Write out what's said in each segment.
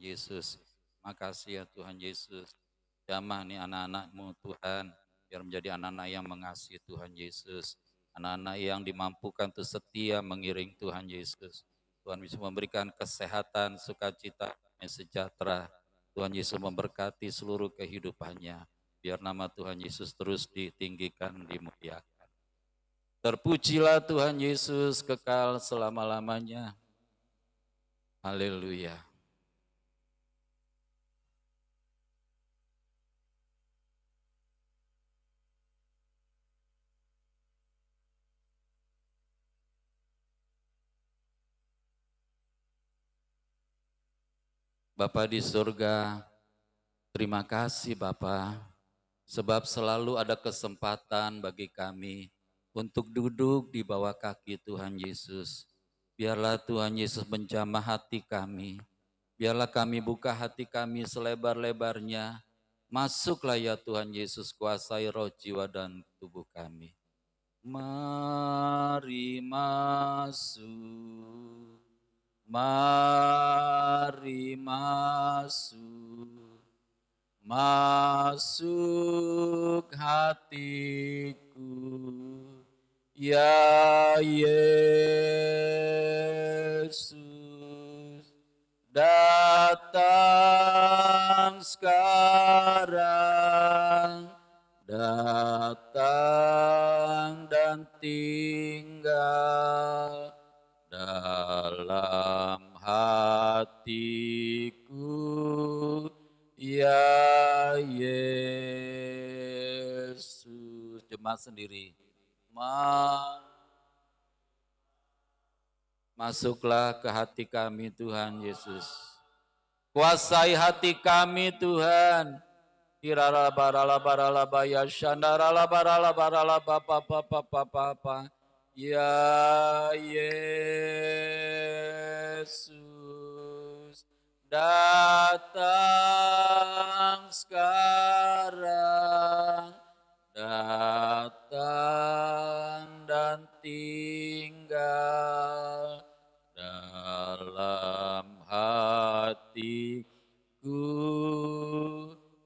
Yesus. Makasih ya Tuhan Yesus. Jamah nih anak-anak-Mu Tuhan, biar menjadi anak-anak yang mengasihi Tuhan Yesus. Anak-anak yang dimampukan untuk setia mengiring Tuhan Yesus. Tuhan bisa memberikan kesehatan, sukacita, dan sejahtera. Tuhan Yesus memberkati seluruh kehidupannya. Biar nama Tuhan Yesus terus ditinggikan, dimuliakan. Terpujilah Tuhan Yesus kekal selama-lamanya. Haleluya. Bapa di surga, terima kasih Bapa, sebab selalu ada kesempatan bagi kami untuk duduk di bawah kaki Tuhan Yesus. Biarlah Tuhan Yesus menjamah hati kami. Biarlah kami buka hati kami selebar-lebarnya. Masuklah ya Tuhan Yesus, kuasai roh, jiwa, dan tubuh kami. Mari masuk. Mari masuk, masuk hatiku, ya Yesus, datang sekarang, datang dan tinggal dalam hatiku, ya Yesus. Jemaat sendiri, masuklah ke hati kami Tuhan Yesus. Kuasai hati kami Tuhan. Kirala barala barala baya shandara barala barala papa papa papa. Ya Yesus, datang sekarang, datang dan tinggal dalam hatiku,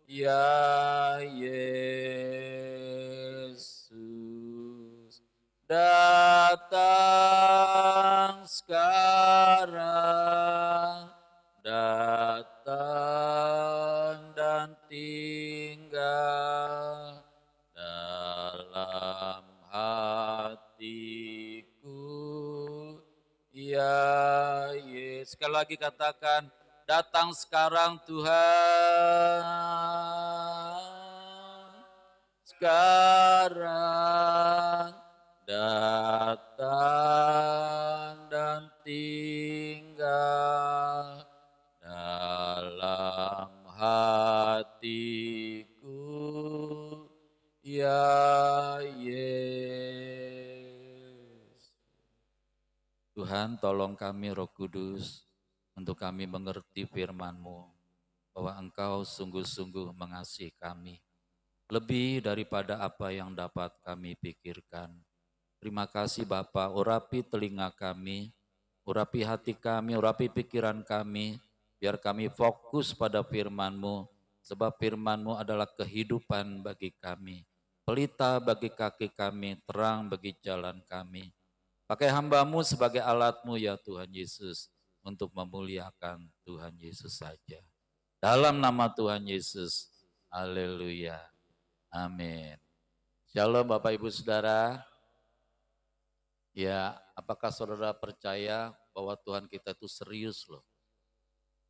ya Yesus, datang sekarang, datang dan tinggal dalam hatiku, ya Yesus. Sekali lagi katakan, datang sekarang Tuhan, sekarang datang dan tinggal dalam hatiku, ya Yesus. Tuhan, tolong kami Roh Kudus untuk kami mengerti firman-Mu, bahwa Engkau sungguh-sungguh mengasihi kami, lebih daripada apa yang dapat kami pikirkan. Terima kasih Bapa, urapi telinga kami, urapi hati kami, urapi pikiran kami, biar kami fokus pada firman-Mu, sebab firman-Mu adalah kehidupan bagi kami, pelita bagi kaki kami, terang bagi jalan kami. Pakai hamba-Mu sebagai alat-Mu ya Tuhan Yesus, untuk memuliakan Tuhan Yesus saja. Dalam nama Tuhan Yesus, haleluya, amin. Shalom Bapak Ibu Saudara. Ya, apakah saudara percaya bahwa Tuhan kita itu serius loh?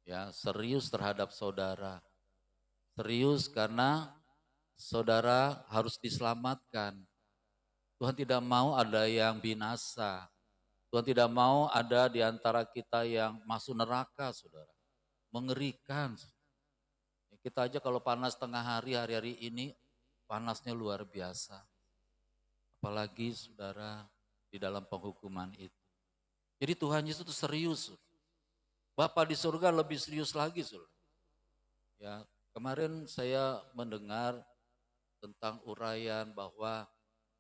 Ya, serius terhadap saudara. Serius karena saudara harus diselamatkan. Tuhan tidak mau ada yang binasa. Tuhan tidak mau ada di antara kita yang masuk neraka, saudara. Mengerikan. Kita aja kalau panas tengah hari, hari-hari ini panasnya luar biasa. Apalagi saudara di dalam penghukuman itu. Jadi Tuhan Yesus itu serius. Bapa di surga lebih serius lagi, saudara. Ya, kemarin saya mendengar tentang uraian bahwa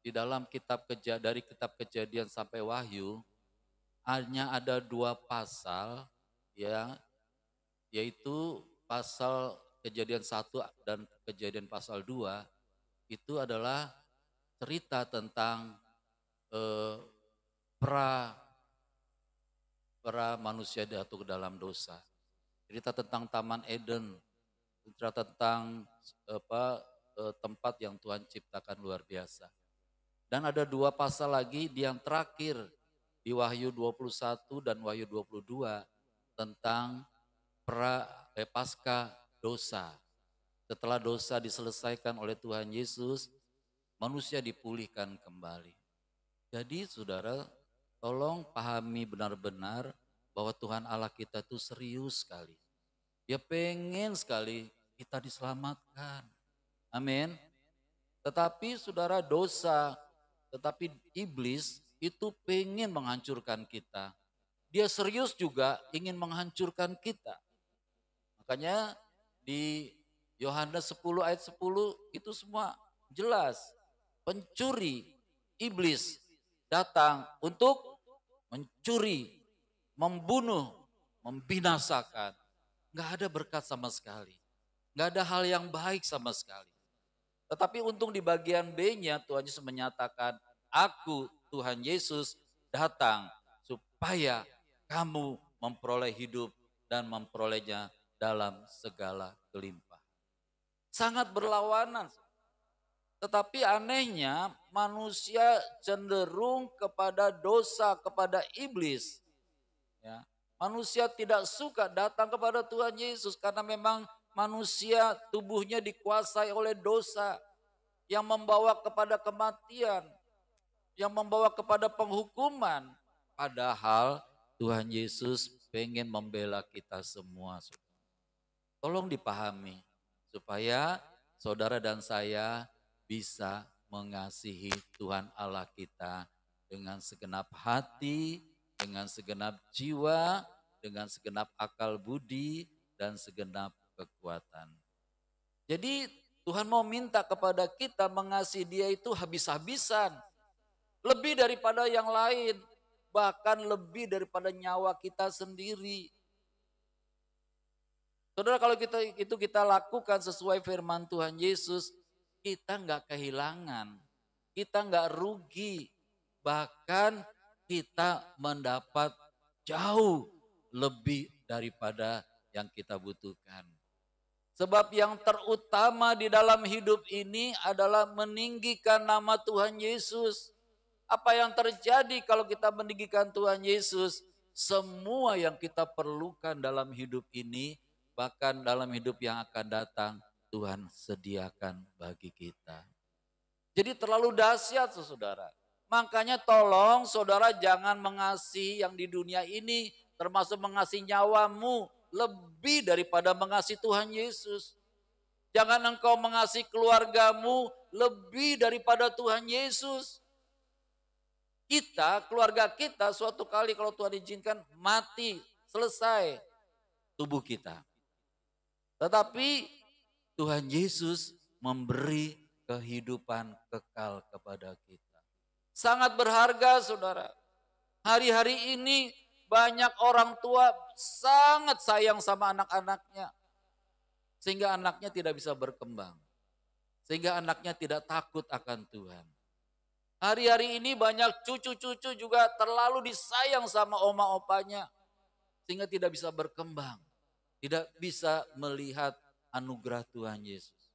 di dalam dari kitab Kejadian sampai Wahyu hanya ada 2 pasal ya yaitu pasal Kejadian 1 dan Kejadian pasal 2 itu adalah cerita tentang eh, pra pra manusia jatuh ke dalam dosa. Cerita tentang Taman Eden, cerita tentang tempat yang Tuhan ciptakan luar biasa. Dan ada 2 pasal lagi di yang terakhir di Wahyu 21 dan Wahyu 22 tentang pasca dosa. Setelah dosa diselesaikan oleh Tuhan Yesus, manusia dipulihkan kembali. Jadi saudara, tolong pahami benar-benar bahwa Tuhan Allah kita itu serius sekali. Dia pengen sekali kita diselamatkan. Amin. Tetapi saudara, tetapi iblis itu pengen menghancurkan kita. Dia serius juga ingin menghancurkan kita. Makanya di Yohanes 10 ayat 10 itu semua jelas. Pencuri, iblis datang untuk mencuri, membunuh, membinasakan. Nggak ada berkat sama sekali. Nggak ada hal yang baik sama sekali. Tetapi untung di bagian B-nya Tuhan Yesus menyatakan, aku Tuhan Yesus datang supaya kamu memperoleh hidup dan memperolehnya dalam segala kelimpahan. Sangat berlawanan. Tetapi anehnya manusia cenderung kepada dosa, kepada iblis. Ya. Manusia tidak suka datang kepada Tuhan Yesus karena memang manusia tubuhnya dikuasai oleh dosa yang membawa kepada kematian, yang membawa kepada penghukuman. Padahal Tuhan Yesus pengen membela kita semua. Tolong dipahami supaya saudara dan saya bisa mengasihi Tuhan Allah kita dengan segenap hati, dengan segenap jiwa, dengan segenap akal budi, dan segenap kekuatan. Jadi Tuhan mau minta kepada kita mengasihi Dia itu habis-habisan. Lebih daripada yang lain. Bahkan lebih daripada nyawa kita sendiri. Saudara, kalau kita lakukan sesuai firman Tuhan Yesus, kita nggak kehilangan. Kita nggak rugi. Bahkan kita mendapat jauh lebih daripada yang kita butuhkan. Sebab yang terutama di dalam hidup ini adalah meninggikan nama Tuhan Yesus. Apa yang terjadi kalau kita meninggikan Tuhan Yesus? Semua yang kita perlukan dalam hidup ini, bahkan dalam hidup yang akan datang, Tuhan sediakan bagi kita. Jadi terlalu dahsyat saudara. Makanya tolong saudara jangan mengasihi yang di dunia ini, termasuk mengasihi nyawamu lebih daripada mengasihi Tuhan Yesus. Jangan engkau mengasihi keluargamu lebih daripada Tuhan Yesus. Kita, keluarga kita suatu kali kalau Tuhan izinkan mati, selesai tubuh kita. Tetapi Tuhan Yesus memberi kehidupan kekal kepada kita. Sangat berharga saudara. Hari-hari ini banyak orang tua sangat sayang sama anak-anaknya. Sehingga anaknya tidak bisa berkembang. Sehingga anaknya tidak takut akan Tuhan. Hari-hari ini banyak cucu-cucu juga terlalu disayang sama oma opanya. Sehingga tidak bisa berkembang. Tidak bisa melihat anugerah Tuhan Yesus.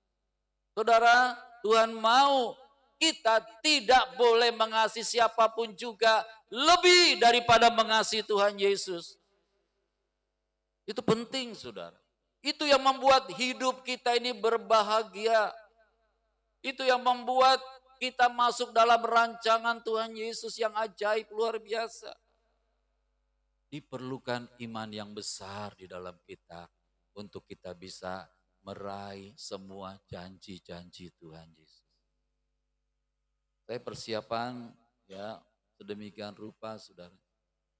Saudara, Tuhan mau kita tidak boleh mengasihi siapapun juga lebih daripada mengasihi Tuhan Yesus. Itu penting saudara. Itu yang membuat hidup kita ini berbahagia. Itu yang membuat kita masuk dalam rancangan Tuhan Yesus yang ajaib luar biasa. Diperlukan iman yang besar di dalam kita untuk kita bisa meraih semua janji-janji Tuhan Yesus. Saya persiapan ya sedemikian rupa saudara.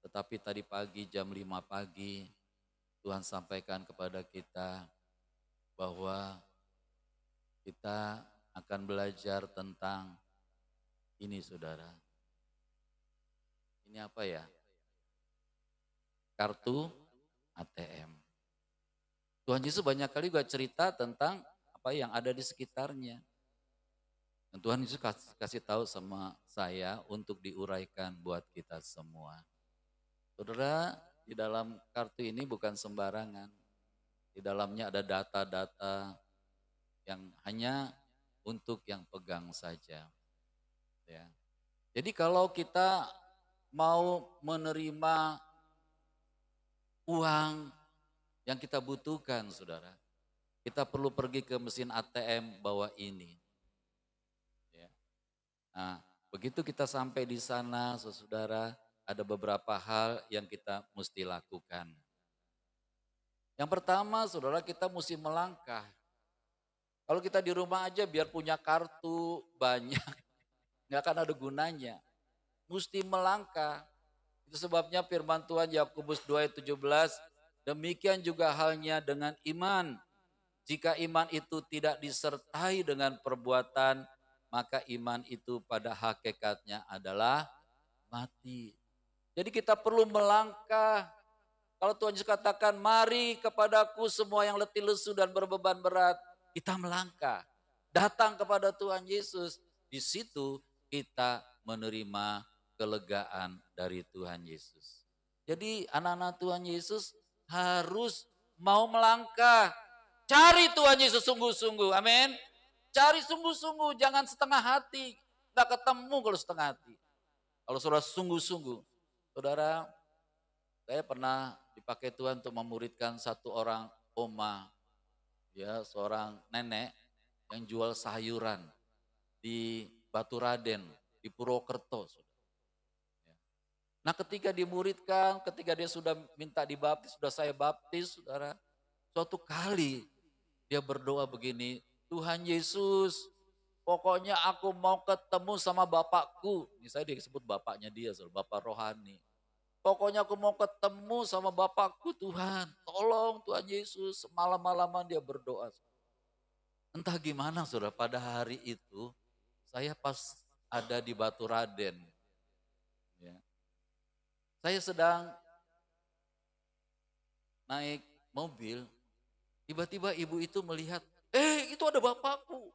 Tetapi tadi pagi jam 5 pagi Tuhan sampaikan kepada kita bahwa kita akan belajar tentang ini saudara. Ini apa ya? Kartu ATM. Tuhan Yesus banyak kali juga cerita tentang apa yang ada di sekitarnya. Dan Tuhan Yesus kasih tahu sama saya untuk diuraikan buat kita semua. Saudara, di dalam kartu ini bukan sembarangan. Di dalamnya ada data-data yang hanya untuk yang pegang saja. Ya. Jadi kalau kita mau menerima uang yang kita butuhkan, saudara, kita perlu pergi ke mesin ATM bawa ini. Ya. Nah, begitu kita sampai di sana, saudara, ada beberapa hal yang kita mesti lakukan. Yang pertama, saudara, kita mesti melangkah. Kalau kita di rumah aja biar punya kartu banyak, nggak akan ada gunanya. Mesti melangkah. Itu sebabnya firman Tuhan Yakobus 2 ayat 17, demikian juga halnya dengan iman. Jika iman itu tidak disertai dengan perbuatan, maka iman itu pada hakikatnya adalah mati. Jadi kita perlu melangkah. Kalau Tuhan Yesus katakan, mari kepadaku semua yang letih lesu dan berbeban berat. Kita melangkah, datang kepada Tuhan Yesus. Di situ kita menerima kelegaan dari Tuhan Yesus. Jadi anak-anak Tuhan Yesus harus mau melangkah. Cari Tuhan Yesus sungguh-sungguh, amin. Cari sungguh-sungguh, jangan setengah hati. Nggak ketemu kalau setengah hati. Kalau saudara sungguh-sungguh. Saudara, saya pernah dipakai Tuhan untuk memuridkan satu orang oma, ya, seorang nenek yang jual sayuran di Baturaden, di Purwokerto. Nah, ketika dimuridkan, ketika dia sudah minta dibaptis, sudah saya baptis, saudara, suatu kali dia berdoa begini, Tuhan Yesus, pokoknya aku mau ketemu sama Bapakku. Ini saya disebut bapaknya dia, saudara, Bapak rohani. Pokoknya aku mau ketemu sama Bapakku, Tuhan. Tolong Tuhan Yesus, malam-malaman dia berdoa. Entah gimana saudara, pada hari itu saya pas ada di Baturaden. Ya. Saya sedang naik mobil, tiba-tiba ibu itu melihat, itu ada bapakku.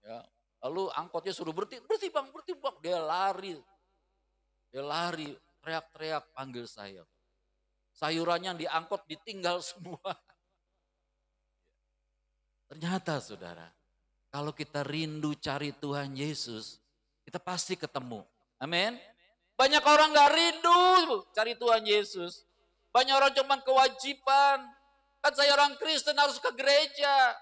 Ya. Lalu angkotnya suruh berhenti bang, dia lari, teriak-teriak panggil saya. Sayurannya yang diangkut ditinggal semua. Ternyata saudara, kalau kita rindu cari Tuhan Yesus, kita pasti ketemu. Amin. Banyak orang gak rindu cari Tuhan Yesus. Banyak orang cuman kewajiban. Kan saya orang Kristen harus ke gereja.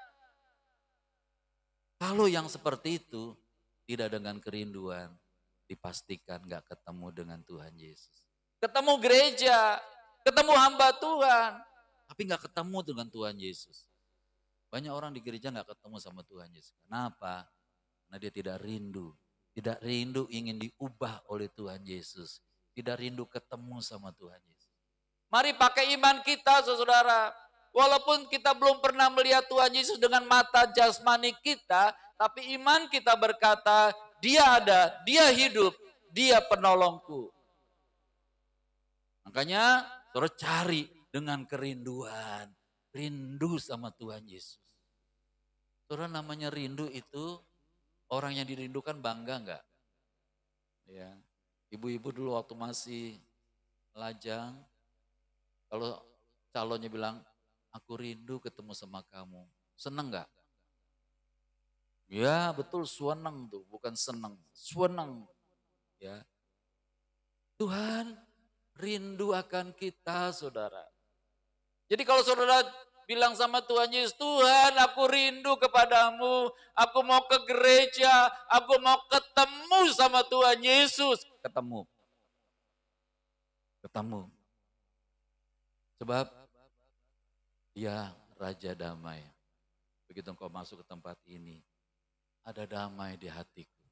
Kalau yang seperti itu, tidak dengan kerinduan, dipastikan gak ketemu dengan Tuhan Yesus. Ketemu gereja, ketemu hamba Tuhan, tapi gak ketemu dengan Tuhan Yesus. Banyak orang di gereja gak ketemu sama Tuhan Yesus. Kenapa? Karena dia tidak rindu. Tidak rindu ingin diubah oleh Tuhan Yesus. Tidak rindu ketemu sama Tuhan Yesus. Mari pakai iman kita saudara. Walaupun kita belum pernah melihat Tuhan Yesus dengan mata jasmani kita. Tapi iman kita berkata, dia ada, dia hidup, dia penolongku. Makanya saudara cari dengan kerinduan. Rindu sama Tuhan Yesus. Saudara, namanya rindu itu, orang yang dirindukan bangga enggak? Ya. Ibu-ibu dulu waktu masih lajang, kalau calonnya bilang, aku rindu ketemu sama kamu. Seneng enggak? Ya betul, seneng tuh, bukan seneng. Seneng. Ya. Tuhan rindu akan kita saudara. Jadi kalau saudara bilang sama Tuhan Yesus, Tuhan aku rindu kepadamu, aku mau ke gereja, aku mau ketemu sama Tuhan Yesus. Ketemu. Sebab dia Raja Damai. Begitu engkau masuk ke tempat ini, ada damai di hatiku.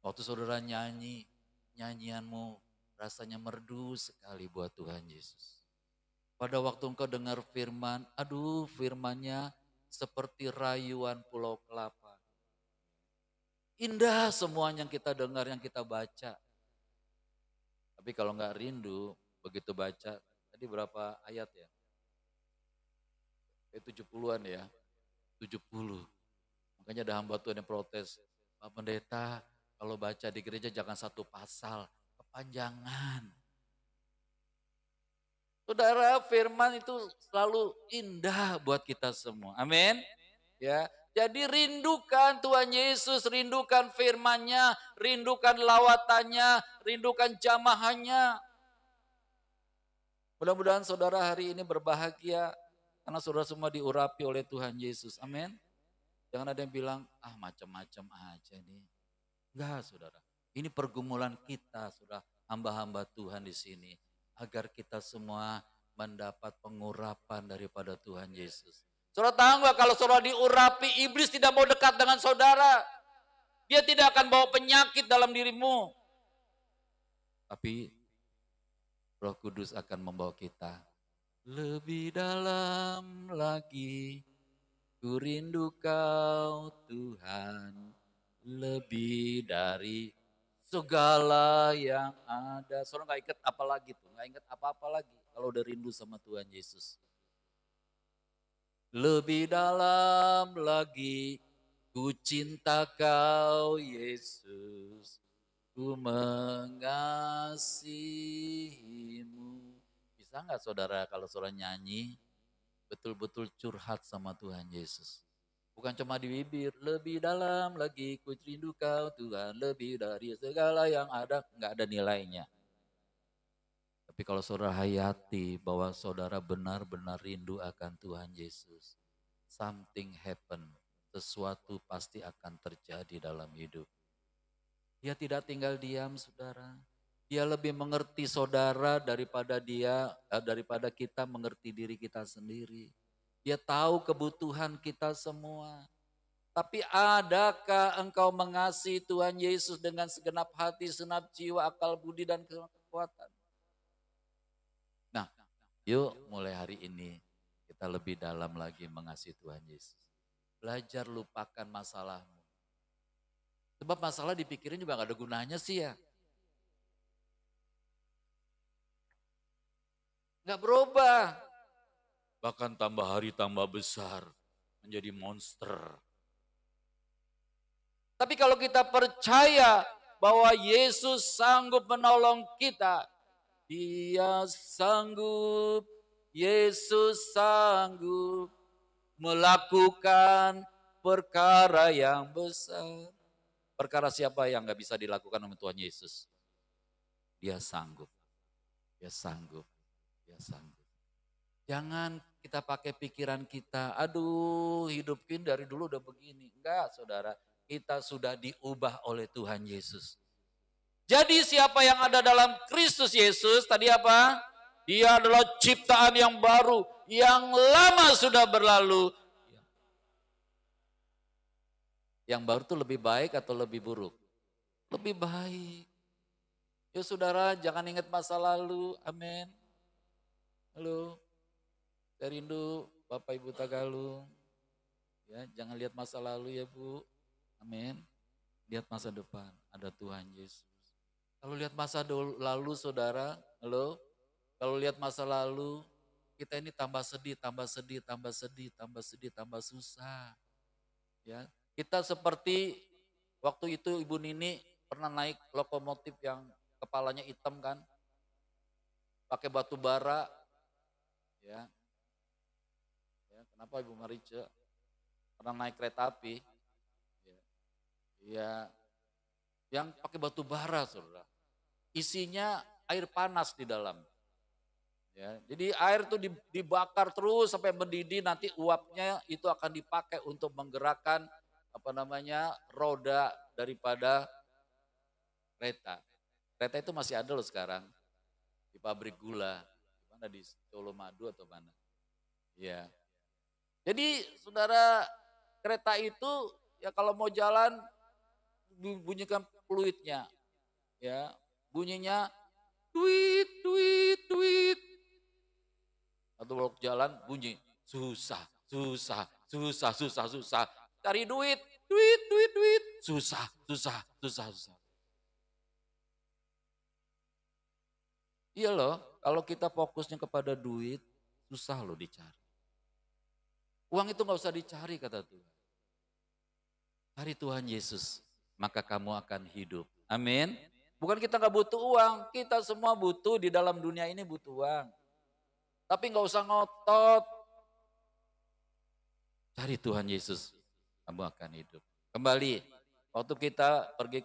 Waktu saudara nyanyi, nyanyianmu rasanya merdu sekali buat Tuhan Yesus. Pada waktu engkau dengar firman, aduh firmannya seperti rayuan pulau kelapa. Indah semuanya yang kita dengar, yang kita baca. Tapi kalau nggak rindu, begitu baca, tadi berapa ayat ya? 70-an ya, 70. Makanya ada hamba Tuhan yang protes, Pak Pendeta kalau baca di gereja jangan satu pasal, kepanjangan. Saudara, firman itu selalu indah buat kita semua. Amin. Ya, jadi rindukan Tuhan Yesus, rindukan firman-Nya, rindukan lawatannya, rindukan jamahannya. Mudah-mudahan saudara hari ini berbahagia karena saudara semua diurapi oleh Tuhan Yesus. Amin. Jangan ada yang bilang, macam-macam aja nih. Enggak, saudara. Ini pergumulan kita, sudah hamba-hamba Tuhan di sini. Agar kita semua mendapat pengurapan daripada Tuhan Yesus. Saudara tahu nggak kalau saudara diurapi, iblis tidak mau dekat dengan saudara. Dia tidak akan bawa penyakit dalam dirimu. Tapi Roh Kudus akan membawa kita lebih dalam lagi. Ku rindu kau Tuhan, lebih dari segala yang ada. Saudara nggak ingat apa lagi tuh, nggak ingat apa-apa lagi kalau udah rindu sama Tuhan Yesus. Lebih dalam lagi, ku cinta kau Yesus, ku mengasihimu. Bisa nggak saudara kalau saudara nyanyi, betul-betul curhat sama Tuhan Yesus? Bukan cuma di bibir, lebih dalam lagi ku rindu kau Tuhan, lebih dari segala yang ada, nggak ada nilainya. Tapi kalau saudara hayati bahwa saudara benar-benar rindu akan Tuhan Yesus, something happen, sesuatu pasti akan terjadi dalam hidup. Dia tidak tinggal diam, saudara. Dia lebih mengerti saudara daripada kita mengerti diri kita sendiri. Dia tahu kebutuhan kita semua. Tapi adakah engkau mengasihi Tuhan Yesus dengan segenap hati, segenap jiwa, akal budi, dan kekuatan? Nah, yuk mulai hari ini kita lebih dalam lagi mengasihi Tuhan Yesus. Belajar lupakan masalahmu. Sebab masalah dipikirin juga gak ada gunanya sih ya. Gak berubah. Bahkan tambah hari tambah besar, menjadi monster. Tapi kalau kita percaya bahwa Yesus sanggup menolong kita, Dia sanggup, Yesus sanggup melakukan perkara yang besar. Perkara siapa yang gak bisa dilakukan oleh Tuhan Yesus? Dia sanggup, Dia sanggup, Dia sanggup. Jangan kita pakai pikiran kita, aduh hidupin dari dulu udah begini. Enggak saudara, kita sudah diubah oleh Tuhan Yesus. Jadi siapa yang ada dalam Kristus Yesus, tadi apa? Dia adalah ciptaan yang baru, yang lama sudah berlalu. Yang baru itu lebih baik atau lebih buruk? Lebih baik. Ya saudara, jangan ingat masa lalu, amin. Halo. Saya rindu Bapak Ibu Tagalung. Ya, jangan lihat masa lalu ya Bu. Amin. Lihat masa depan. Ada Tuhan Yesus. Kalau lihat masa lalu saudara, halo. Kalau lihat masa lalu, kita ini tambah sedih, tambah sedih, tambah sedih, tambah sedih, tambah susah. Ya, kita seperti waktu itu Ibu Nini pernah naik lokomotif yang kepalanya hitam kan. Pakai batu bara. Ya. Kenapa Ibu Marica pernah naik kereta api? Ya, yang pakai batu bara, saudara. Isinya air panas di dalam. Ya, jadi air itu dibakar terus sampai mendidih, nanti uapnya itu akan dipakai untuk menggerakkan roda daripada kereta. Kereta itu masih ada loh sekarang di pabrik gula, di mana di Colomadu atau mana? Ya. Jadi saudara, kereta itu ya kalau mau jalan bunyikan fluidnya. Ya, bunyinya duit, duit, duit. Atau kalau jalan bunyi susah, susah, susah, susah, susah. Cari duit, duit, duit, duit. Susah, susah, susah, susah. Iya loh, kalau kita fokusnya kepada duit, susah loh dicari. Uang itu nggak usah dicari kata Tuhan. Cari Tuhan Yesus, maka kamu akan hidup. Amin. Bukan kita nggak butuh uang, kita semua butuh di dalam dunia ini butuh uang. Tapi nggak usah ngotot. Cari Tuhan Yesus, kamu akan hidup. Kembali, waktu kita pergi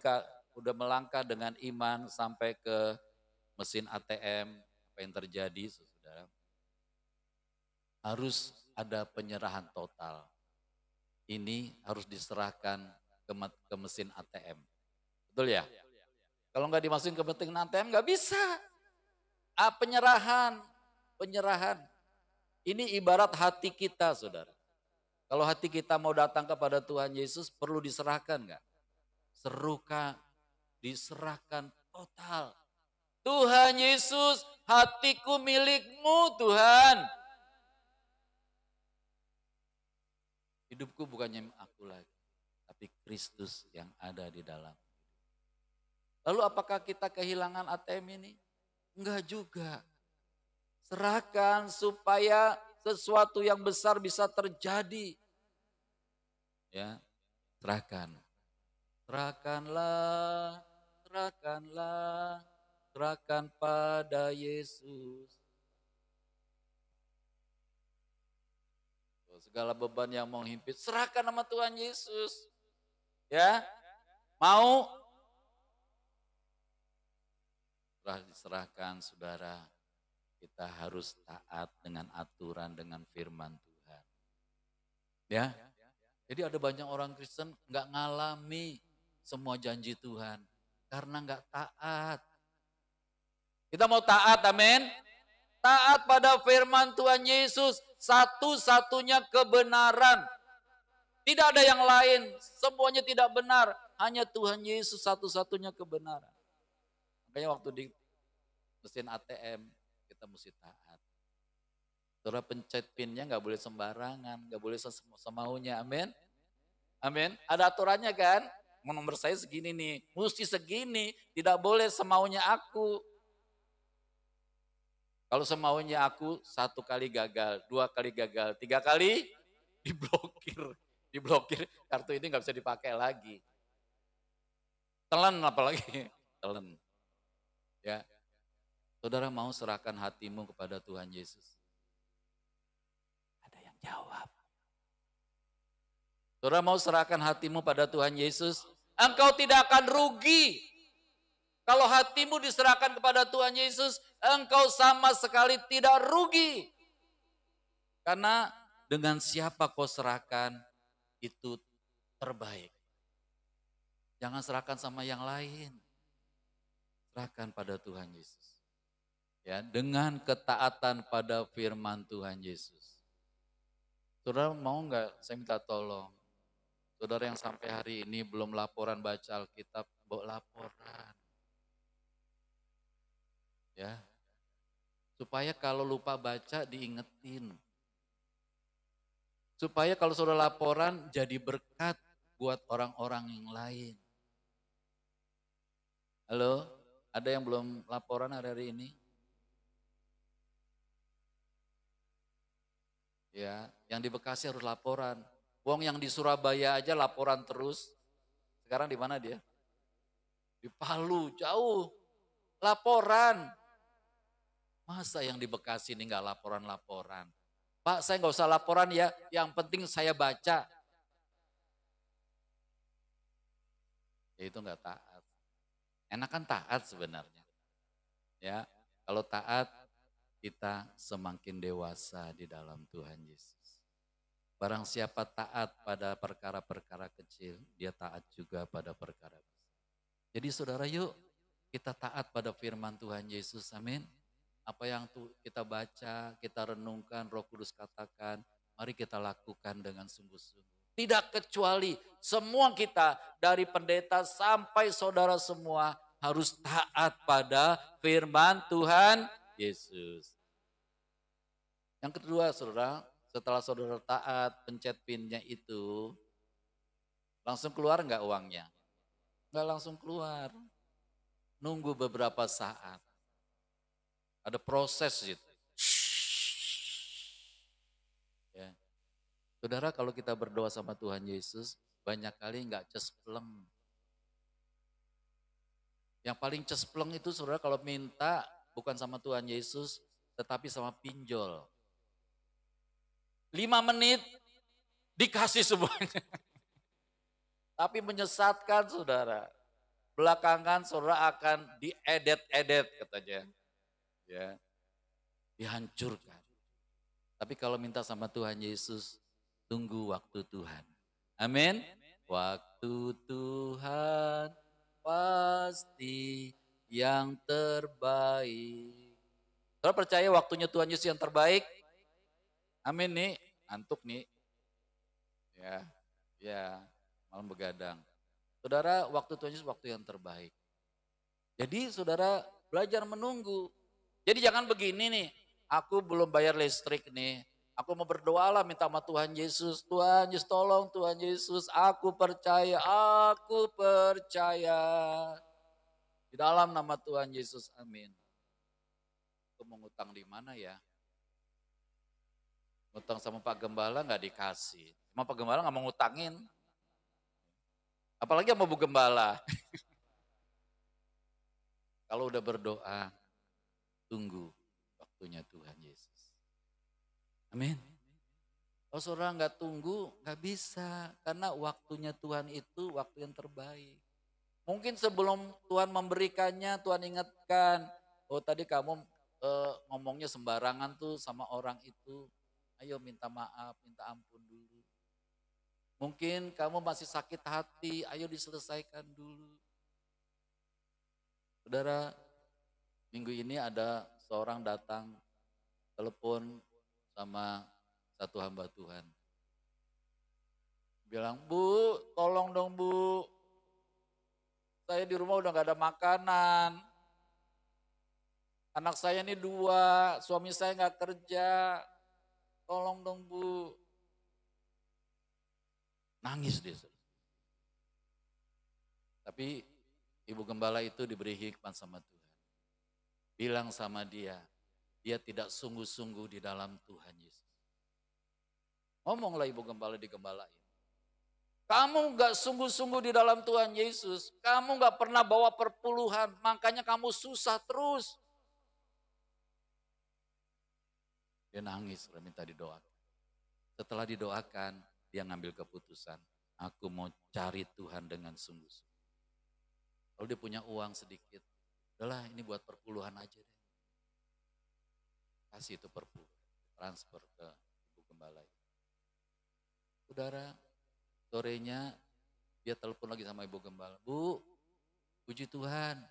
udah melangkah dengan iman sampai ke mesin ATM, apa yang terjadi, saudara? Harus ada penyerahan total. Ini harus diserahkan ke mesin ATM. Betul ya? Kalau nggak dimasukin ke mesin ATM nggak bisa. Penyerahan. Ini ibarat hati kita, saudara. Kalau hati kita mau datang kepada Tuhan Yesus, perlu diserahkan nggak? Serukan, diserahkan total. Tuhan Yesus, hatiku milikmu Tuhan. Hidupku bukannya aku lagi, tapi Kristus yang ada di dalam. Lalu apakah kita kehilangan ATM ini? Enggak juga. Serahkan supaya sesuatu yang besar bisa terjadi. Ya, serahkan. Serahkan pada Yesus. Segala beban yang menghimpit, serahkan sama Tuhan Yesus. Ya, mau? Setelah diserahkan, saudara, kita harus taat dengan aturan, dengan firman Tuhan. Ya, jadi ada banyak orang Kristen nggak ngalami semua janji Tuhan karena nggak taat. Kita mau taat, amin. Taat pada firman Tuhan Yesus, satu-satunya kebenaran. Tidak ada yang lain, semuanya tidak benar. Hanya Tuhan Yesus satu-satunya kebenaran. Makanya waktu di mesin ATM, kita mesti taat. Saudara pencet pinnya nggak boleh sembarangan, nggak boleh semaunya, amin. Amin, ada aturannya kan? Nomor saya segini nih, mesti segini, tidak boleh semaunya aku. Kalau semaunya aku 1 kali gagal, 2 kali gagal, 3 kali diblokir, kartu ini nggak bisa dipakai lagi. Telan apalagi, telan. Ya, saudara mau serahkan hatimu kepada Tuhan Yesus? Ada yang jawab. Saudara mau serahkan hatimu pada Tuhan Yesus? Engkau tidak akan rugi. Kalau hatimu diserahkan kepada Tuhan Yesus, engkau sama sekali tidak rugi. Karena dengan siapa kau serahkan, itu terbaik. Jangan serahkan sama yang lain. Serahkan pada Tuhan Yesus. Ya, dengan ketaatan pada firman Tuhan Yesus. Saudara mau enggak saya minta tolong? Saudara yang sampai hari ini belum laporan baca Alkitab, bawa laporan. Ya, supaya kalau lupa baca diingetin. Supaya kalau saudara laporan jadi berkat buat orang-orang yang lain. Halo, ada yang belum laporan hari ini? Ya, yang di Bekasi harus laporan. Wong yang di Surabaya aja laporan terus. Sekarang di mana dia? Di Palu, jauh. Laporan. Masa yang di Bekasi ini nggak laporan-laporan? Pak, saya nggak usah laporan ya, yang penting saya baca. Ya itu nggak taat. Enakan taat sebenarnya. Ya, kalau taat kita semakin dewasa di dalam Tuhan Yesus. Barang siapa taat pada perkara-perkara kecil, dia taat juga pada perkara besar. Jadi saudara yuk kita taat pada firman Tuhan Yesus, amin. Apa yang kita baca, kita renungkan, Roh Kudus katakan, mari kita lakukan dengan sungguh-sungguh. Tidak kecuali semua kita dari pendeta sampai saudara semua harus taat pada firman Tuhan Yesus. Yang kedua saudara, setelah saudara taat pencet pinnya itu, langsung keluar enggak uangnya? Enggak langsung keluar. Nunggu beberapa saat. Ada proses gitu. Ya. Saudara, kalau kita berdoa sama Tuhan Yesus, banyak kali nggak cespleng. Yang paling cespleng itu saudara kalau minta bukan sama Tuhan Yesus, tetapi sama pinjol. 5 menit dikasih semuanya. Tapi menyesatkan saudara. Belakangan saudara akan diedet-edet katanya. Ya, dihancurkan. Tapi kalau minta sama Tuhan Yesus, tunggu waktu Tuhan. Amin. Waktu Tuhan pasti yang terbaik. Saudara percaya waktunya Tuhan Yesus yang terbaik? Amin nih, antuk nih. Ya, malam begadang. Saudara, waktu Tuhan Yesus waktu yang terbaik. Jadi saudara belajar menunggu. Jadi jangan begini nih, aku belum bayar listrik nih. Aku mau berdoa lah minta sama Tuhan Yesus. Tuhan Yesus tolong Tuhan Yesus, aku percaya, aku percaya. Di dalam nama Tuhan Yesus, amin. Aku mau ngutang di mana ya? Ngutang sama Pak Gembala nggak dikasih. Cuma Pak Gembala nggak mau ngutangin. Apalagi sama Bu Gembala. Kalau udah berdoa, tunggu waktunya Tuhan Yesus. Amin. Kalau saudara nggak tunggu, nggak bisa. Karena waktunya Tuhan itu waktu yang terbaik. Mungkin sebelum Tuhan memberikannya, Tuhan ingatkan. Oh tadi kamu ngomongnya sembarangan tuh sama orang itu. Ayo minta maaf, minta ampun dulu. Mungkin kamu masih sakit hati, ayo diselesaikan dulu. Saudara, minggu ini ada seorang datang, telepon sama satu hamba Tuhan. Bilang, Bu, tolong dong Bu, saya di rumah udah gak ada makanan. Anak saya ini 2, suami saya gak kerja, tolong dong Bu. Nangis dia. Tapi ibu gembala itu diberi hikmat sama Tuhan. Bilang sama dia tidak sungguh-sungguh di dalam Tuhan Yesus. Ngomonglah ibu gembala digembalain. Kamu gak sungguh-sungguh di dalam Tuhan Yesus. Kamu gak pernah bawa perpuluhan, makanya kamu susah terus. Dia nangis, minta didoakan. Setelah didoakan, dia ngambil keputusan. Aku mau cari Tuhan dengan sungguh-sungguh. Kalau dia punya uang sedikit, udahlah ini buat perpuluhan aja deh. Kasih itu perpuluhan, transfer ke ibu gembala. Saudara, sorenya dia telepon lagi sama ibu gembala. Bu, puji Tuhan,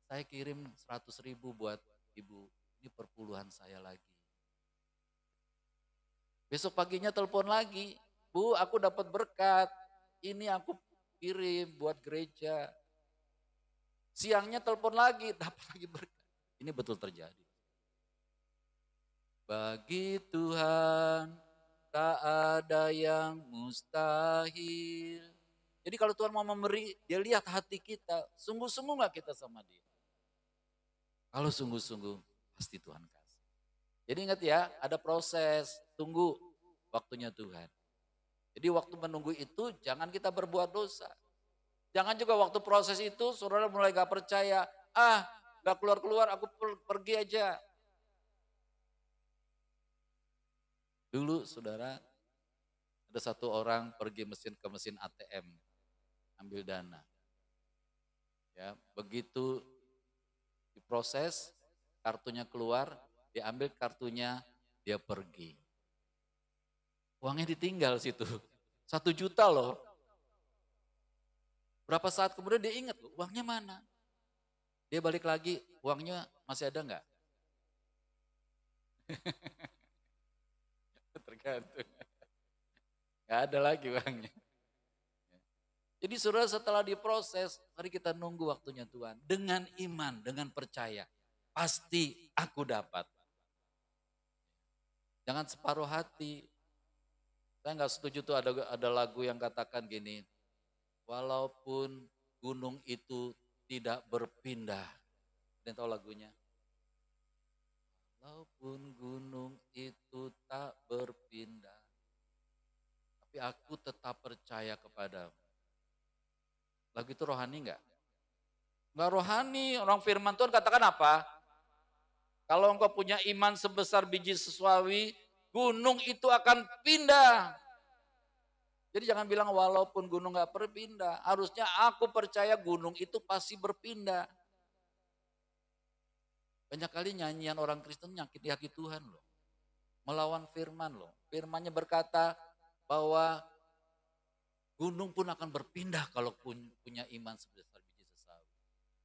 saya kirim 100.000 buat ibu, ini perpuluhan saya lagi. Besok paginya telepon lagi, Bu aku dapat berkat, ini aku kirim buat gereja. Siangnya telepon lagi, dapat lagi berkat. Ini betul terjadi. Bagi Tuhan tak ada yang mustahil. Jadi kalau Tuhan mau memberi, dia lihat hati kita, sungguh-sungguh gak kita sama dia. Kalau sungguh-sungguh, pasti Tuhan kasih. Jadi ingat ya, ada proses, tunggu waktunya Tuhan. Jadi waktu menunggu itu jangan kita berbuat dosa. Jangan juga waktu proses itu saudara mulai gak percaya, gak keluar-keluar aku pergi aja. Dulu saudara, ada satu orang pergi ke mesin ATM, ambil dana. Ya, begitu diproses, kartunya keluar, diambil kartunya, dia pergi. Uangnya ditinggal situ. 1 juta loh. Berapa saat kemudian dia ingat, uangnya mana? Dia balik lagi, uangnya masih ada enggak? Tergantung. Enggak ada lagi uangnya. Jadi saudara setelah diproses, mari kita nunggu waktunya Tuhan. Dengan iman, dengan percaya. Pasti aku dapat. Jangan separuh hati. Saya nggak setuju tuh ada lagu yang katakan gini, walaupun gunung itu tidak berpindah. Ada yang tahu lagunya? Walaupun gunung itu tak berpindah, tapi aku tetap percaya kepadamu. Lagu itu rohani enggak? Enggak rohani. Orang firman Tuhan katakan apa? Kalau engkau punya iman sebesar biji sesawi, gunung itu akan pindah. Jadi jangan bilang walaupun gunung gak berpindah. Harusnya aku percaya gunung itu pasti berpindah. Banyak kali nyanyian orang Kristen nyakiti hati Tuhan loh. Melawan firman loh. Firmannya berkata bahwa gunung pun akan berpindah kalau punya iman sebesar biji sesawi.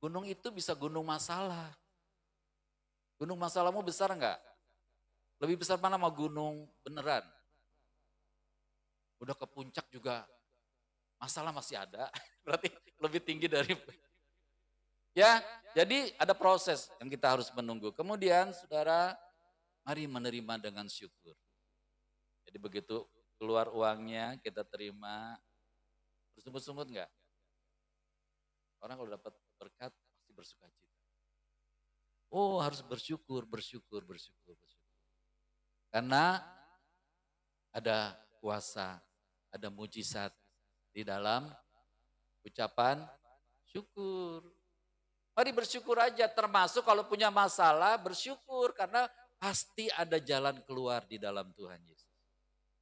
Gunung itu bisa gunung masalah. Gunung masalahmu besar enggak? Lebih besar mana mau gunung beneran? Udah ke puncak juga masalah masih ada. Berarti lebih tinggi dari... Ya, jadi ada proses yang kita harus menunggu. Kemudian saudara, mari menerima dengan syukur. Jadi begitu keluar uangnya kita terima, bersungut-sungut enggak? Orang kalau dapat berkat pasti bersuka cita. Oh harus bersyukur. Karena ada kuasa, ada mujizat di dalam ucapan syukur. Mari bersyukur aja, termasuk kalau punya masalah bersyukur karena pasti ada jalan keluar di dalam Tuhan Yesus.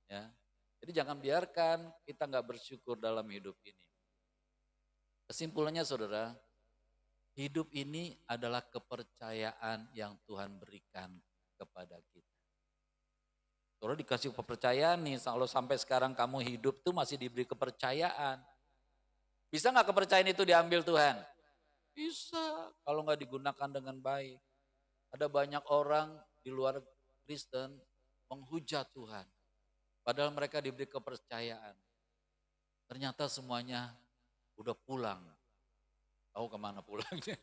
Ya, jadi jangan biarkan kita nggak bersyukur dalam hidup ini. Kesimpulannya saudara, hidup ini adalah kepercayaan yang Tuhan berikan kepada kita. Saudara dikasih kepercayaan nih, kalau sampai sekarang kamu hidup tuh masih diberi kepercayaan. Bisa nggak kepercayaan itu diambil Tuhan? Bisa, kalau nggak digunakan dengan baik. Ada banyak orang di luar Kristen menghujat Tuhan. Padahal mereka diberi kepercayaan. Ternyata semuanya udah pulang. Tahu kemana pulangnya?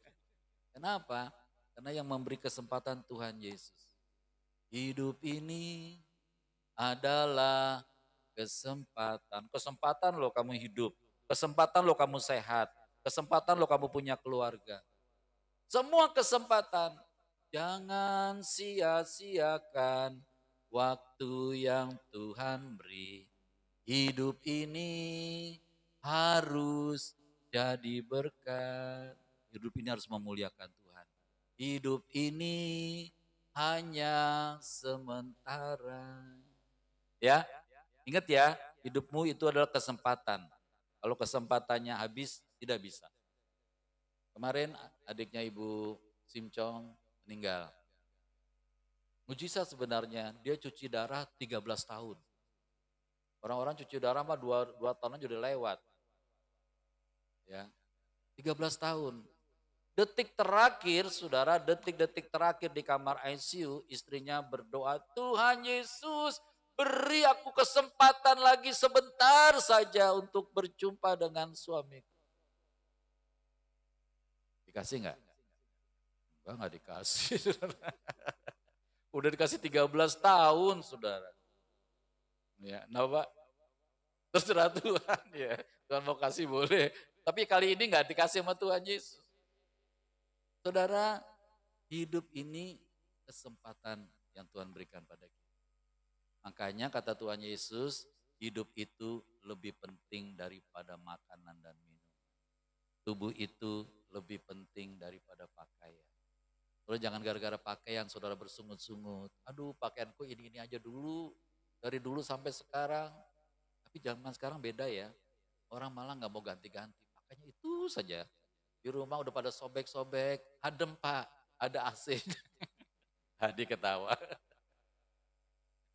Kenapa? Karena yang memberi kesempatan Tuhan Yesus. Hidup ini adalah kesempatan. Kesempatan loh kamu hidup. Kesempatan loh kamu sehat. Kesempatan loh kamu punya keluarga. Semua kesempatan. Jangan sia-siakan waktu yang Tuhan beri. Hidup ini harus jadi berkat. Hidup ini harus memuliakan Tuhan. Hidup ini hanya sementara. Ya, ingat ya, hidupmu itu adalah kesempatan. Kalau kesempatannya habis, tidak bisa. Kemarin adiknya Ibu Simcong meninggal. Mujizat sebenarnya, dia cuci darah 13 tahun. Orang-orang cuci darah mah 2 tahun aja udah lewat. Ya, 13 tahun. Detik terakhir, saudara, detik-detik terakhir di kamar ICU, istrinya berdoa, Tuhan Yesus, beri aku kesempatan lagi sebentar saja untuk berjumpa dengan suamiku. Dikasih enggak? Enggak dikasih. Udah dikasih 13 tahun, saudara. Ya, kenapa? Terserah Tuhan ya. Tuhan mau kasih boleh. Tapi kali ini enggak dikasih sama Tuhan Yesus. Saudara, hidup ini kesempatan yang Tuhan berikan pada kita. Makanya kata Tuhan Yesus, hidup itu lebih penting daripada makanan dan minum. Tubuh itu lebih penting daripada pakaian. Terus jangan gara-gara pakaian saudara bersungut-sungut. Aduh pakaianku ini aja dulu. Dari dulu sampai sekarang. Tapi zaman sekarang beda ya. Orang malah gak mau ganti-ganti. Pakainya itu saja. Di rumah udah pada sobek-sobek. Adem Pak, ada AC. Hadi ketawa.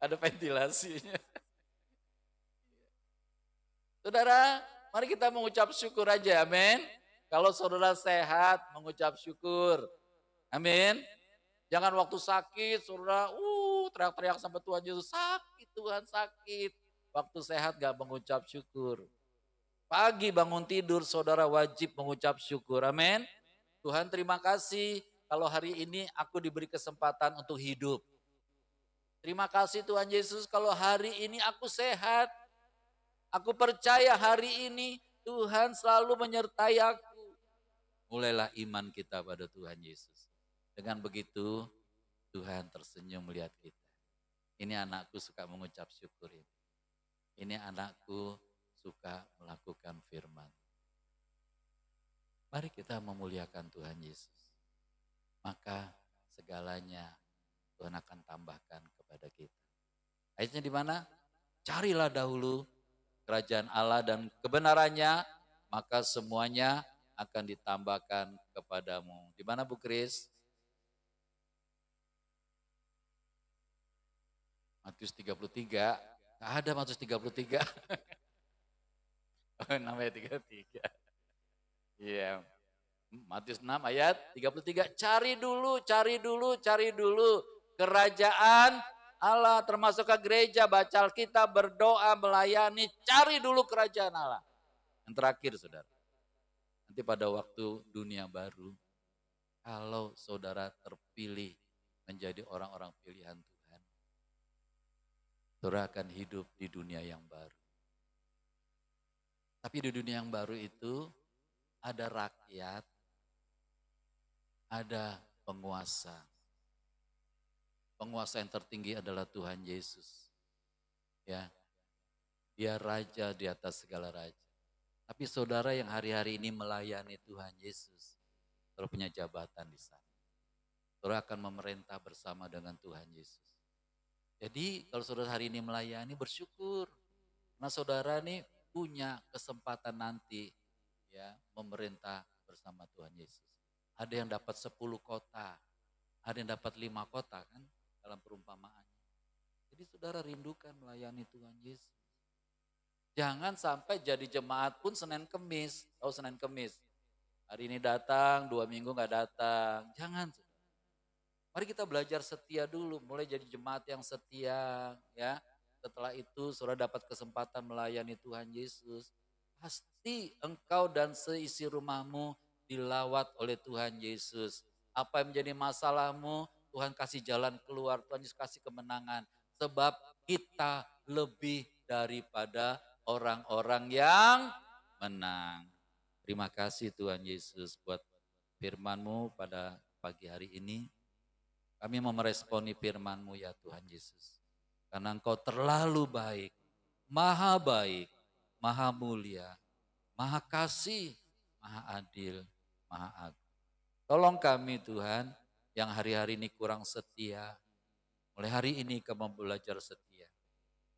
Ada ventilasinya. Saudara, mari kita mengucap syukur aja, amin. Kalau saudara sehat, mengucap syukur. Amin. Jangan waktu sakit, saudara, teriak-teriak sama Tuhan Yesus, sakit Tuhan sakit. Waktu sehat gak mengucap syukur. Pagi bangun tidur, saudara wajib mengucap syukur, amin. Tuhan terima kasih kalau hari ini aku diberi kesempatan untuk hidup. Terima kasih Tuhan Yesus kalau hari ini aku sehat. Aku percaya hari ini Tuhan selalu menyertai aku. Mulailah iman kita pada Tuhan Yesus. Dengan begitu Tuhan tersenyum melihat kita. Ini anakku suka mengucap syukur ini. ini anakku suka melakukan firman. Mari kita memuliakan Tuhan Yesus. Maka segalanya Tuhan akan tambahkan kepada kita. Ayatnya di mana? Carilah dahulu kerajaan Allah dan kebenarannya, maka semuanya akan ditambahkan kepadamu. Di mana Bu Kris? Matius 33. Nggak ada Matius 33. Namanya 33. Iya. Matius 6 ayat 33. Cari dulu kerajaan Allah, termasuk ke gereja, baca Alkitab, berdoa, melayani, cari dulu kerajaan Allah. Yang terakhir saudara, nanti pada waktu dunia baru, kalau saudara terpilih menjadi orang-orang pilihan Tuhan, saudara akan hidup di dunia yang baru. Tapi di dunia yang baru itu ada rakyat, ada penguasa. Penguasa yang tertinggi adalah Tuhan Yesus. Ya. Dia raja di atas segala raja. Tapi saudara yang hari-hari ini melayani Tuhan Yesus, saudara punya jabatan di sana. Saudara akan memerintah bersama dengan Tuhan Yesus. Jadi kalau saudara hari ini melayani, bersyukur. Karena saudara ini punya kesempatan nanti ya memerintah bersama Tuhan Yesus. Ada yang dapat 10 kota, ada yang dapat 5 kota kan dalam perumpamaannya. Jadi saudara rindukan melayani Tuhan Yesus. Jangan sampai jadi jemaat pun Senin Kemis. Tahu Senin Kemis? Hari ini datang, 2 minggu gak datang. Jangan. Mari kita belajar setia dulu, mulai jadi jemaat yang setia. Ya. Setelah itu saudara dapat kesempatan melayani Tuhan Yesus. Pasti engkau dan seisi rumahmu dilawat oleh Tuhan Yesus. Apa yang menjadi masalahmu, Tuhan kasih jalan keluar, Tuhan Yesus kasih kemenangan. Sebab kita lebih daripada orang-orang yang menang. Terima kasih Tuhan Yesus buat firman-Mu pada pagi hari ini. Kami mau meresponi firman-Mu ya Tuhan Yesus. Karena Engkau terlalu baik, maha mulia, maha kasih, maha adil, maha agung. Tolong kami Tuhan yang hari-hari ini kurang setia. Mulai hari ini kami belajar setia.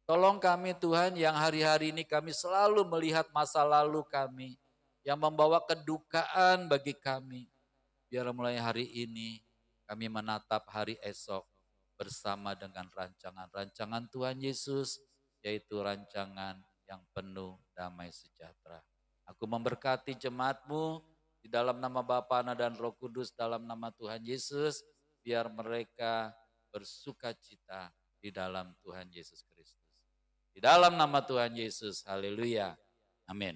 Tolong kami Tuhan yang hari-hari ini kami selalu melihat masa lalu kami. Yang membawa kedukaan bagi kami. Biar mulai hari ini kami menatap hari esok bersama dengan rancangan-rancangan Tuhan Yesus. Yaitu rancangan yang penuh damai sejahtera. Aku memberkati jemaat-Mu. Di dalam nama Bapa, Anak dan Roh Kudus, dalam nama Tuhan Yesus, biar mereka bersuka cita di dalam Tuhan Yesus Kristus. Di dalam nama Tuhan Yesus, haleluya, amin.